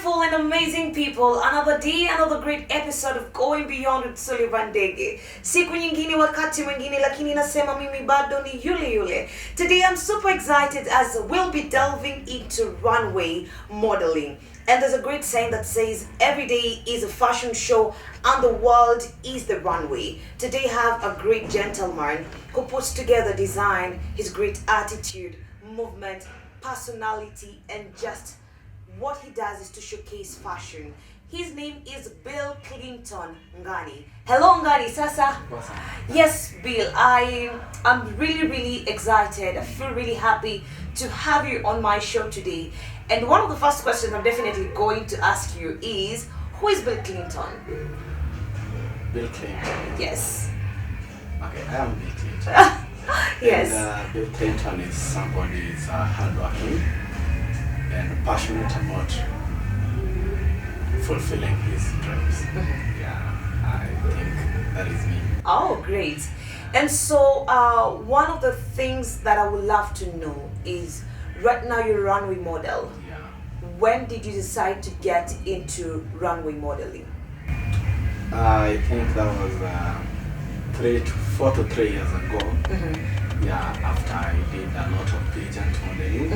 beautiful and amazing people, another day, another great episode of Going Beyond with Sullivan Dege. Siku nyingine wakati mwingine lakini nasema mimi bado ni yule yule. Today I'm super excited as we'll be delving into runway modeling. And there's a great saying that says every day is a fashion show and the world is the runway. Today I have a great gentleman who puts together design, his great attitude, movement, personality, and just what he does is to showcase fashion. His name is Bill Clinton Ngani. Hello Ngani, sasa. Yes, Bill, I'm really excited. I feel really happy to have you on my show today. And one of the first questions I'm definitely going to ask you is, who is Bill Clinton? Bill Clinton. Yes. Okay, I am Bill Clinton. Yes. And, Bill Clinton is somebody who's hardworking and passionate about fulfilling his dreams. Yeah, I think that is me. Oh, great. And so one of the things that I would love to know is, right now you're a runway model. Yeah. When did you decide to get into runway modeling? I think that was 4 to 3 years ago. Yeah, after I did a lot of pageant modeling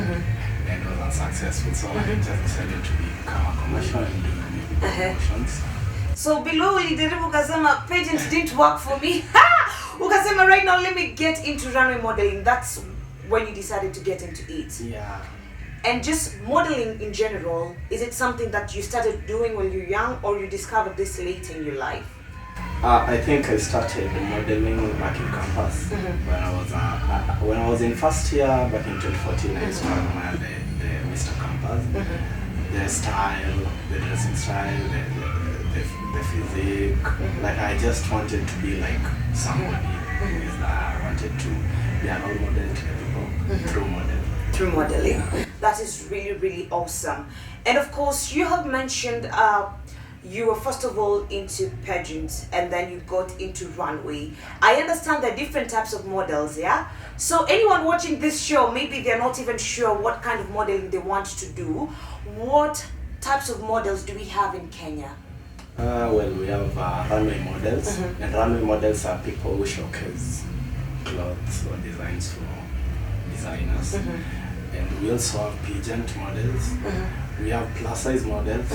and was unsuccessful, so I just decided to become a commercial and do maybe promotions. So below ulijaribu ukasema pageant didn't work for me. Ukasema right now let me get into runway modeling. That's when you decided to get into it. Yeah. And just modeling in general, is it something that you started doing when you were young or you discovered this late in your life? I think I started modeling back in campus when I was in first year back in 2014. I used to admire the Mr. Campus, the style, the dressing style, the physique. Like I just wanted to be like somebody. I wanted to be a role model to people through modeling. Through modeling. That is really awesome. And of course, you have mentioned you were first of all into pageants and then you got into runway. I understand there are different types of models, yeah? So anyone watching this show, maybe they're not even sure what kind of modeling they want to do. What types of models do we have in Kenya? Well, we have runway models, and runway models are people who showcase clothes or designs for designers. And we also have pageant models. We have plus size models.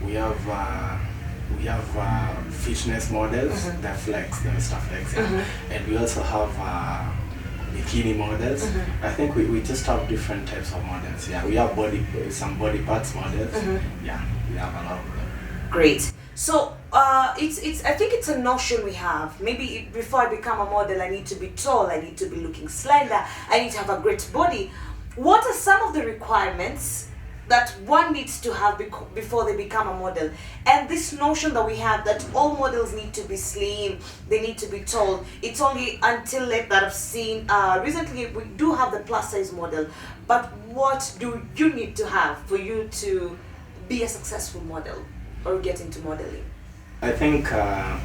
We have fitness models, the Flex, the Mr. Flex, and we also have bikini models. I think we just have different types of models. Yeah, we have some body parts models. Yeah, we have a lot of them. Great. So it's I think it's a notion we have. Maybe before I become a model, I need to be tall, I need to be looking slender, I need to have a great body. What are some of the requirements that one needs to have before they become a model? And this notion that we have that all models need to be slim, they need to be tall, it's only until late that I've seen, recently we do have the plus size model, but what do you need to have for you to be a successful model or get into modeling? I think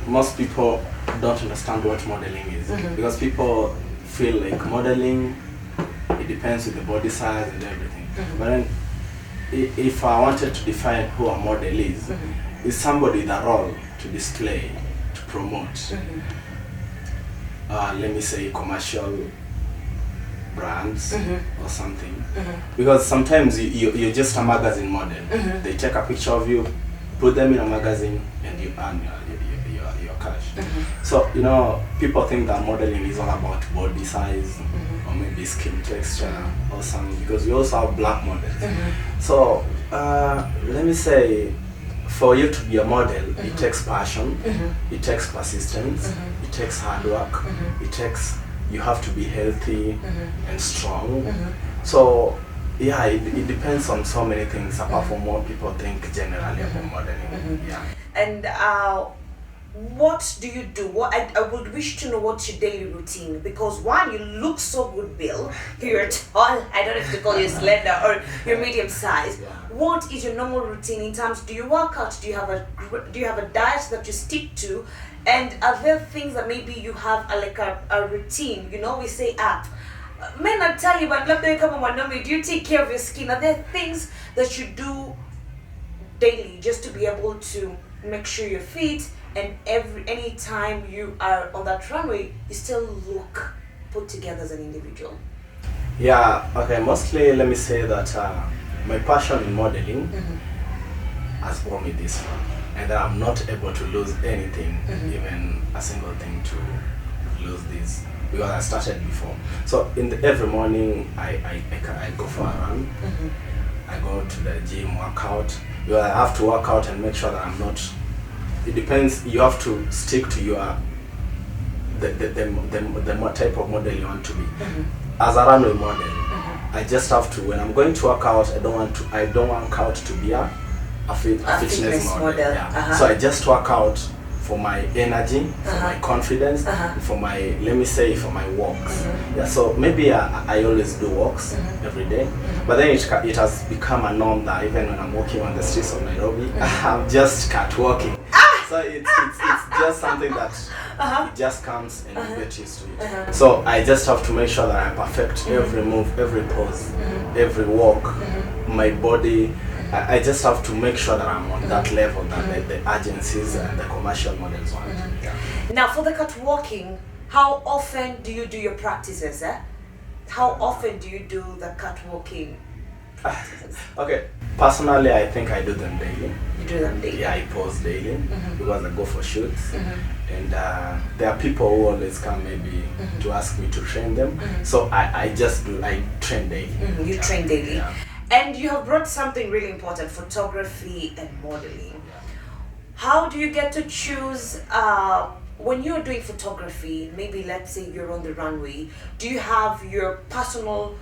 most people don't understand what modeling is because people feel like modeling, it depends with the body size and everything. But then, if I wanted to define who a model is somebody with a role to display, to promote, let me say commercial brands or something. Because sometimes you're just a magazine model. They take a picture of you, put them in a magazine, and you earn your cash. So, people think that modeling is all about body size or maybe skin texture or something, because we also have black models. So, let me say, for you to be a model, it takes passion, it takes persistence, it takes hard work, you have to be healthy and strong. So, yeah, it depends on so many things apart from what people think generally about modeling. Yeah. And what do you do? What I would wish to know what's your daily routine, because one, you look so good, Bill. You're tall. I don't have to call you slender or you're medium size. What is your normal routine in terms? Do you work out? Do you have a diet that you stick to? And are there things that maybe you have like a routine? We say men are tell you, but do you take care of your skin? Are there things that you do daily just to be able to make sure you're fit, and any time you are on that runway, you still look put together as an individual? Yeah, okay, mostly let me say that my passion in modeling has brought me this far, and that I'm not able to lose anything, even a single thing to lose this, because I started before. So every morning I go for a run, I go to the gym, work out, because I have to work out and make sure that I'm not, it depends, you have to stick to your the type of model you want to be. As a runway model, I just have to, when I'm going to work out, I don't want out to be a fitness model. Yeah. So I just work out for my energy, for my confidence, for my, let me say, for my walks. Yeah. So maybe I always do walks every day, but then it has become a norm that even when I'm walking on the streets of Nairobi, I'm just catwalking. So it's just something that it just comes and you get used to it. So I just have to make sure that I perfect every move, every pose, every walk, my body. I just have to make sure that I'm on that level that the agencies and the commercial models want. Yeah. Now, for the catwalking, how often do you do your practices? How often do you do the catwalking practices? Okay, personally, I think I do them daily. You do them daily? Yeah, I pose daily because I go for shoots. And there are people who always come maybe to ask me to train them. So I train daily. You train daily. Yeah. And you have brought something really important, photography and modeling. How do you get to choose, when you're doing photography, maybe let's say you're on the runway, do you have your personal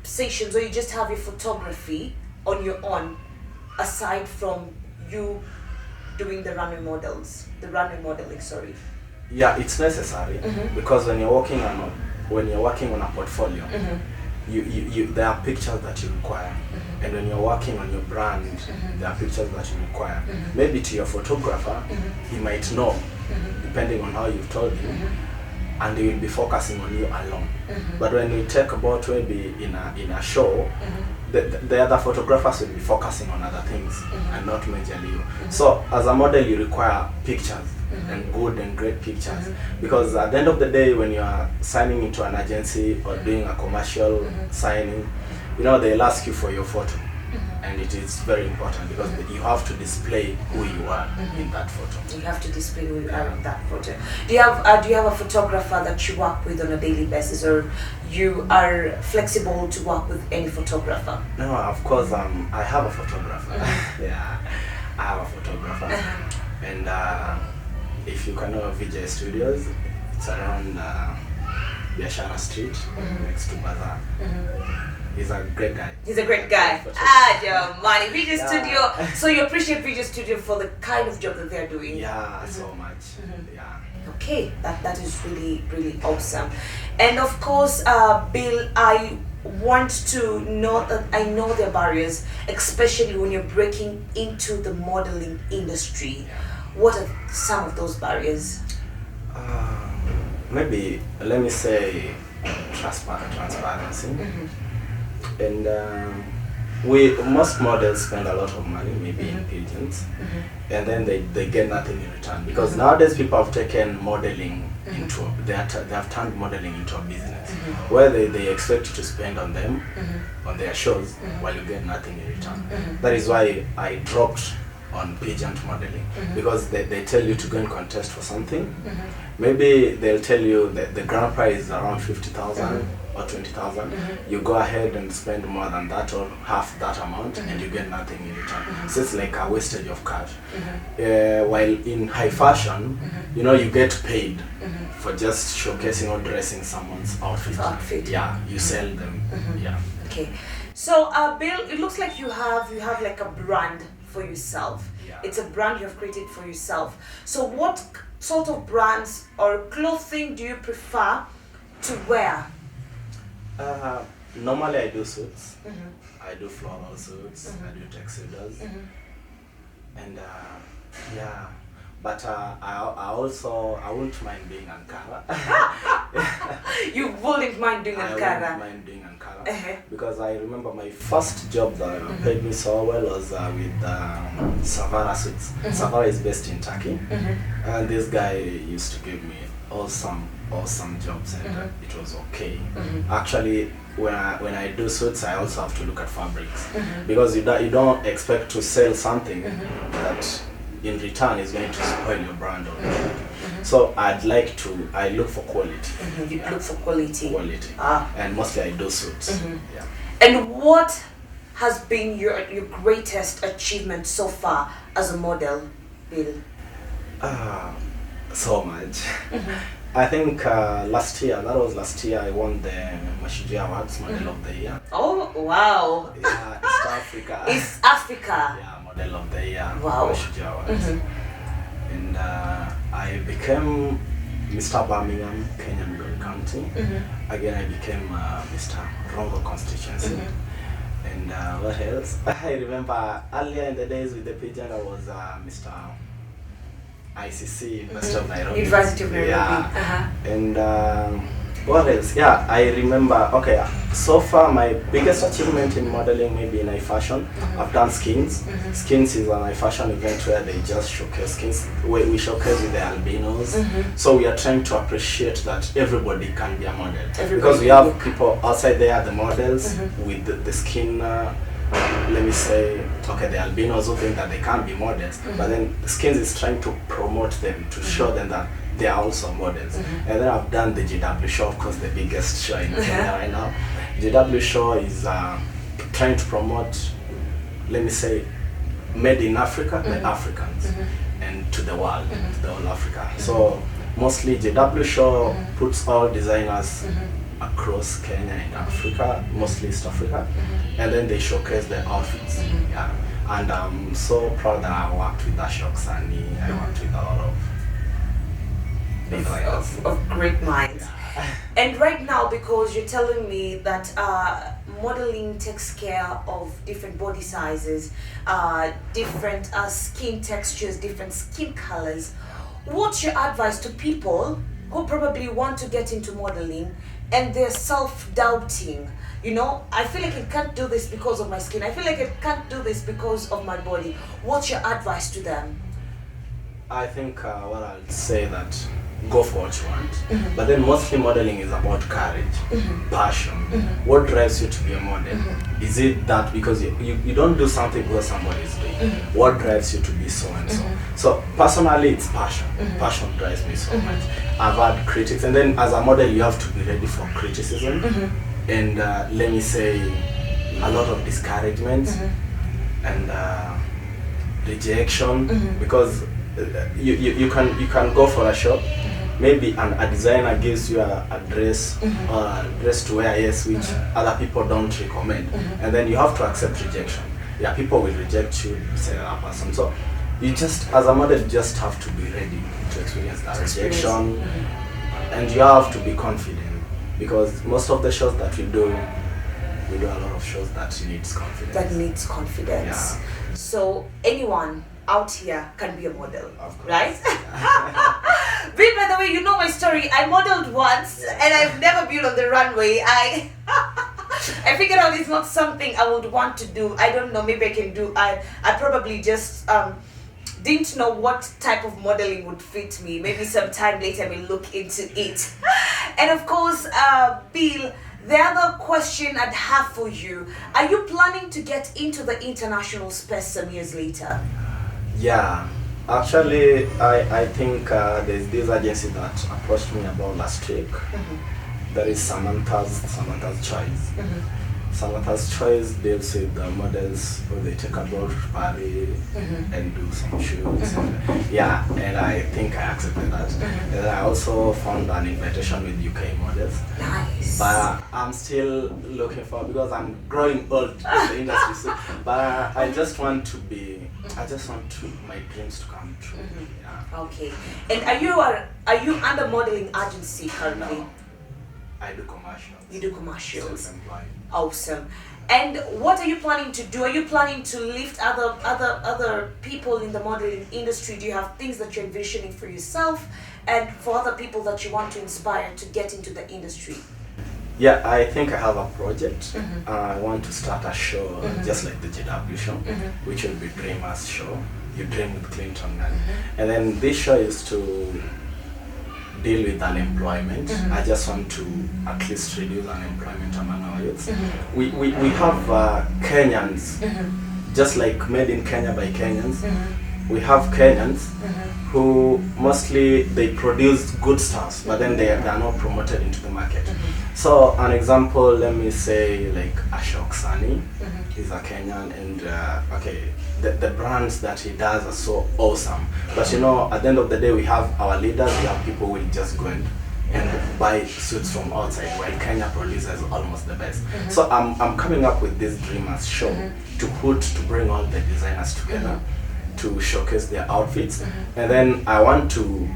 sessions, or you just have your photography on your own, aside from you doing the runway modeling, sorry? Yeah, it's necessary because when you're working on a portfolio, you there are pictures that you require, and when you're working on your brand, there are pictures that you require. Maybe to your photographer, he might know, depending on how you've told him, and he will be focusing on you alone. But when you take about maybe in a show, the other photographers will be focusing on other things and not majorly you. So as a model, you require pictures and good and great pictures, because at the end of the day, when you are signing into an agency or doing a commercial signing, they'll ask you for your photo, and it is very important because you have to display who you are in that photo. You have to display who you are in that photo. Do you have a photographer that you work with on a daily basis, or you are flexible to work with any photographer? No, of course, I have a photographer. Yeah, I have a photographer, and if you can know VJ Studios, it's around Biashara Street, next to Bazaar. He's a great guy. He's a great guy. Jamani, VJ Studio. So you appreciate VJ Studio for the kind of job that they're doing? Yeah, so much. Yeah. Okay, that is really, really awesome. And of course, Bill, I want to know that I know there are barriers, especially when you're breaking into the modeling industry. What are some of those barriers? Maybe, let me say, transparency. And most models spend a lot of money, maybe in pigeons, and then they get nothing in return, because nowadays people have taken modeling into, they have turned modeling into a business, where they expect you to spend on them, on their shows, while you get nothing in return. That is why I dropped on pageant modeling, because they tell you to go and contest for something. Maybe they'll tell you that the grand prize is around 50,000 or 20,000. You go ahead and spend more than that or half that amount, and you get nothing in return. So it's like a wastage of cash. While in high fashion, you get paid for just showcasing or dressing someone's outfit. Yeah, you sell them. Yeah. Okay. So Bill, it looks like you have like a brand for yourself. Yeah. It's a brand you have created for yourself. So what sort of brands or clothing do you prefer to wear? Normally I do suits. I do floral suits. I do tuxedos. And yeah, But I wouldn't mind being Ankara. You wouldn't mind doing I Ankara? wouldn't mind doing Ankara. Because I remember my first job that paid me so well was with Savara Suits. Savara is based in Turkey. And this guy used to give me awesome jobs, and it was okay. Actually, when I do suits, I also have to look at fabrics, because you don't expect to sell something that in return is going to spoil your brand already. So I look for quality. You look for quality. And mostly I do suits. Yeah. And what has been your greatest achievement so far as a model, Bill? So much. I think last year, I won the Mashiji Awards Model of the Year. Oh, wow. Yeah, East Africa. East Africa. Yeah, Model of the Year. Wow. Mashiji Awards. And I became Mr. Birmingham, Kenyan County. Again, I became Mr. Rongo Constituency. And what else? I remember earlier in the days with the pigeon, I was Mr. ICC, University of Nairobi. University of Nairobi. Yeah. And what else? Yeah, I remember. Okay, so far my biggest achievement in modeling maybe in fashion. I've done skins. Skins is an fashion event where they just showcase skins. We showcase with the albinos. So we are trying to appreciate that everybody can be a model. Because we have people outside there, the models with the skin. Let me say, okay, the albinos who think that they can't be models, but then Skins is trying to promote them, to show them that they are also models. And then I've done the GW show, of course, the biggest show in Kenya right now. GW show is trying to promote, let me say, made in Africa, the Africans, and to the world, to the whole Africa. So mostly GW show puts all designers across Kenya and Africa, mostly East Africa, and then they showcase their outfits. Yeah, and I'm so proud that I worked with Ashok Sani. I worked with a lot of designers of great minds. Yeah. And right now, because you're telling me that modeling takes care of different body sizes, different skin textures, different skin colors, what's your advice to people who probably want to get into modeling and they're self-doubting? You know, I feel like I can't do this because of my skin. I feel like I can't do this because of my body. What's your advice to them? I think what I'll say that go for what you want. But then mostly modeling is about courage, passion. What drives you to be a model? Is it that because you don't do something because somebody is doing? What drives you to be so and so? So personally, it's passion. Passion drives me so much. I've had critics, and then as a model, you have to be ready for criticism. And let me say, a lot of discouragement and rejection, because you can go for a shop. Maybe a designer gives you a dress or a dress to wear, yes, which other people don't recommend, and then you have to accept rejection. Yeah, people will reject you, say that person. So you just, as a model, you just have to be ready to experience that rejection, and you have to be confident, because most of the shows that we do a lot of shows that needs confidence. That needs confidence. Yeah. So anyone out here can be a model, right? Yeah. Bill, by the way, you know my story. I modeled once and I've never been on the runway. I figured out it's not something I would want to do. I don't know, maybe I can do. I probably just didn't know what type of modeling would fit me. Maybe sometime later I will look into it. And of course, Bill, the other question I'd have for you, are you planning to get into the international space some years later? Yeah, actually, I think there's this agency that approached me about last week. That is Samantha's Choice. Samantha's Choice deals with the models who they take abroad to Paris and do some shoots. Yeah, and I think I accepted that. And I also found an invitation with UK models. Nice. But I'm still looking for, because I'm growing old in the industry. So, but I just want my dreams to come true. Yeah. Okay. And are you under modeling agency currently? No. I do commercials. You do commercials. Self-employed. Awesome. And what are you planning to do? Are you planning to lift other people in the modeling industry? Do you have things that you're envisioning for yourself and for other people that you want to inspire to get into the industry? Yeah, I think I have a project. I want to start a show, just like the JW show, which will be Dreamers show. You Dream with Clinton. And then this show is to deal with unemployment. I just want to at least reduce unemployment among our youths. We have Kenyans, just like made in Kenya by Kenyans. We have Kenyans who mostly they produce good stuff, but then they are not promoted into the market. So an example, let me say like Ashok Sani is a Kenyan, and okay, the brands that he does are so awesome. But you know, at the end of the day, we have our leaders, we have people who will just go and buy suits from outside, while Kenya produces almost the best. So I'm coming up with this Dreamers show to bring all the designers together to showcase their outfits, and then I want to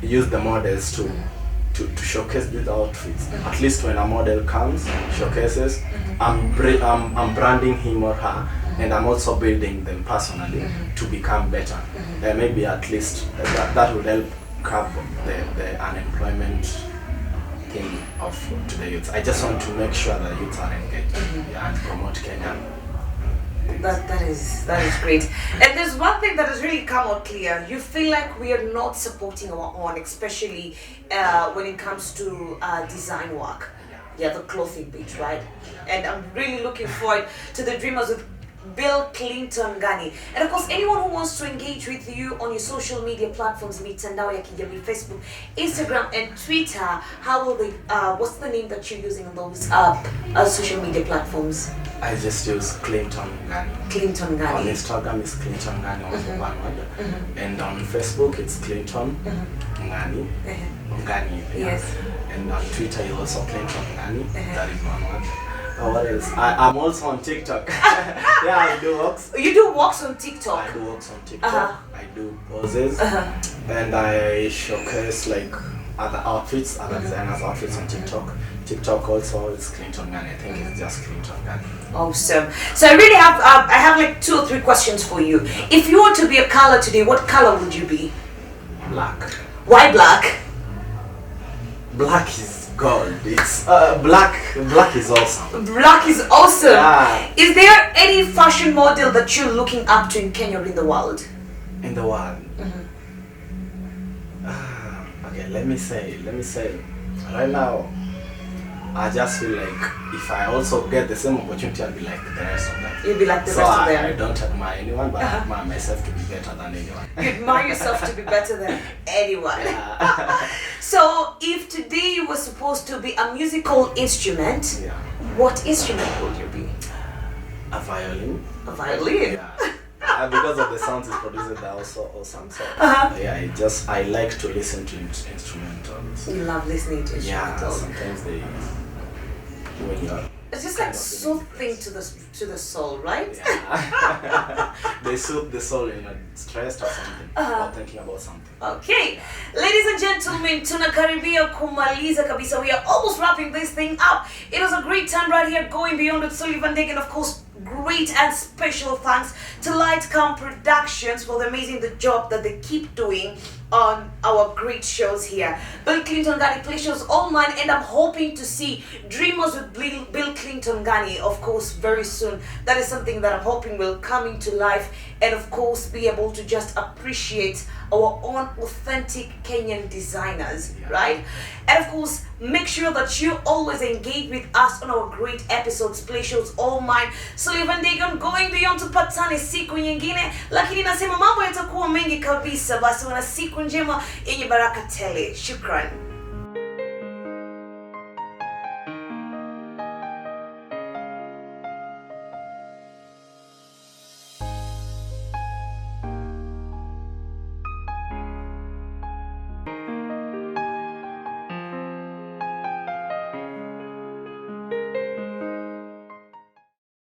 use the models to showcase these outfits. At least when a model comes, showcases, I'm branding him or her, and I'm also building them personally to become better. And maybe at least that would help curb the unemployment thing to the youth. I just want to make sure that youth are engaged and promote Kenya. That is great. And there's one thing that has really come out clear. You feel like we are not supporting our own, especially when it comes to design work. Yeah, the clothing bit, right? And I'm really looking forward to the Dreamers with Bill Clinton Ngani. And of course, anyone who wants to engage with you on your social media platforms, mitandao ya kijamii, Facebook, Instagram, and Twitter, how will they? What's the name that you're using on those social media platforms? I just use Clinton Ngani. Clinton Ngani. On Instagram is Clinton Ngani, also one word. And on Facebook it's Clinton Ngani. Ngani. Yes. And on Twitter is also Clinton Ngani. That is one word. What else? I'm also on TikTok. Yeah, I do walks. You do walks on TikTok? I do walks on TikTok. I do poses. And I showcase like other outfits, other designers' outfits on TikTok. TikTok also is Clinton Ngani. I think it's just Clinton Ngani. Awesome. So I really have I have like 2 or 3 questions for you. If you were to be a color today, what color would you be? Black. Why black? Black is gold. It's black is awesome. Black is awesome. Yeah. Is there any fashion model that you're looking up to in Kenya or in the world? In the world. Okay, let me say right now I just feel like if I also get the same opportunity, I'll be like the rest of them. You'll be like the rest of them. I don't admire anyone, but I admire myself to be better than anyone. You admire yourself to be better than anyone. Yeah. So, if today you were supposed to be a musical instrument, what instrument would you be? A violin. A violin? Yeah. Because of the sounds it produces, they're also awesome. So, yeah, I like to listen to instrumentals. You love listening to instrumentals. Yeah, sometimes when you're it's just like soothing to the soul, right? Yeah. They soothe the soul when you're stressed or something, or thinking about something. Okay, ladies and gentlemen, tunakaribia kumaliza kabisa. We are almost wrapping this thing up. It was a great time right here going beyond with Sullivan Dick, and of course, great and special thanks to Lightcam Productions for the amazing job that they keep doing on our great shows here. Bill Clinton Ngani, pleasure's all mine, and I'm hoping to see Dreamers with Bill Clinton Ngani, of course, very soon. That is something that I'm hoping will come into life, and of course be able to just appreciate our own authentic Kenyan designers, right? And of course, make sure that you always engage with us on our great episodes. Pleasure's all mine. Sullivan Dagon going beyond, tupatane siku nyingine, lakini nasema mambo yatakuwa mengi kabisa. Basi wana siku njema yenye baraka tele. Shukran.